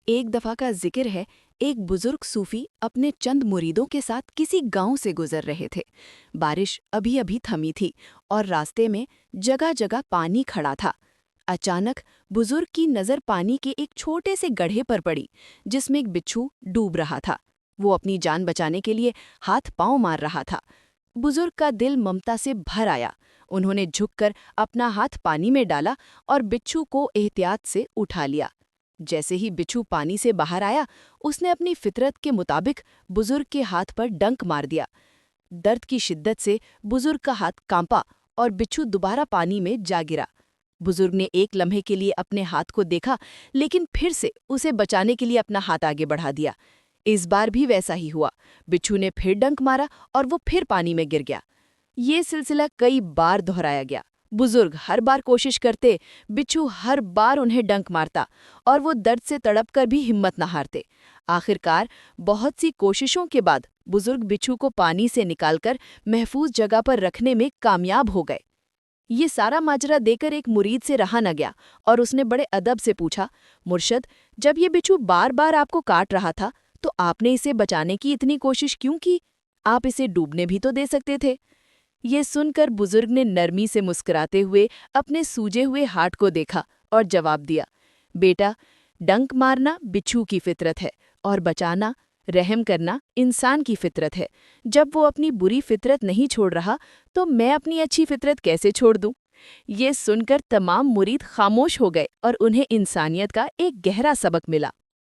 एक दफा का जिक्र है। एक बुजुर्ग सूफी अपने चंद मुरीदों के साथ किसी गांव से गुजर रहे थे। बारिश अभी अभी थमी थी और रास्ते में जगह जगह पानी खड़ा था। अचानक बुजुर्ग की नज़र पानी के एक छोटे से गड्ढे पर पड़ी, जिसमें एक बिच्छू डूब रहा था। वो अपनी जान बचाने के लिए हाथ पांव मार रहा था। बुजुर्ग का दिल ममता से भर आया। उन्होंने झुककर अपना हाथ पानी में डाला और बिच्छू को एहतियात से उठा लिया। जैसे ही बिच्छू पानी से बाहर आया, उसने अपनी फितरत के मुताबिक बुजुर्ग के हाथ पर डंक मार दिया। दर्द की शिद्दत से बुजुर्ग का हाथ कांपा और बिच्छू दोबारा पानी में जा गिरा। बुजुर्ग ने एक लम्हे के लिए अपने हाथ को देखा, लेकिन फिर से उसे बचाने के लिए अपना हाथ आगे बढ़ा दिया। इस बार भी वैसा ही हुआ। बिच्छू ने फिर डंक मारा और वो फिर पानी में गिर गया। ये सिलसिला कई बार दोहराया गया। बुजुर्ग हर बार कोशिश करते, बिच्छू हर बार उन्हें डंक मारता और वो दर्द से तड़पकर भी हिम्मत न हारते। आखिरकार बहुत सी कोशिशों के बाद बुजुर्ग बिच्छू को पानी से निकालकर महफूज जगह पर रखने में कामयाब हो गए। ये सारा माजरा देकर एक मुरीद से रहा न गया और उसने बड़े अदब से पूछा, मुर्शद, जब ये बिच्छू बार बार आपको काट रहा था, तो आपने इसे बचाने की इतनी कोशिश क्यों की? आप इसे डूबने भी तो दे सकते थे। ये सुनकर बुजुर्ग ने नरमी से मुस्कुराते हुए अपने सूजे हुए हाथ को देखा और जवाब दिया, बेटा, डंक मारना बिच्छू की फितरत है और बचाना, रहम करना इंसान की फितरत है। जब वो अपनी बुरी फितरत नहीं छोड़ रहा, तो मैं अपनी अच्छी फितरत कैसे छोड़ दूं? ये सुनकर तमाम मुरीद खामोश हो गए और उन्हें इंसानियत का एक गहरा सबक मिला।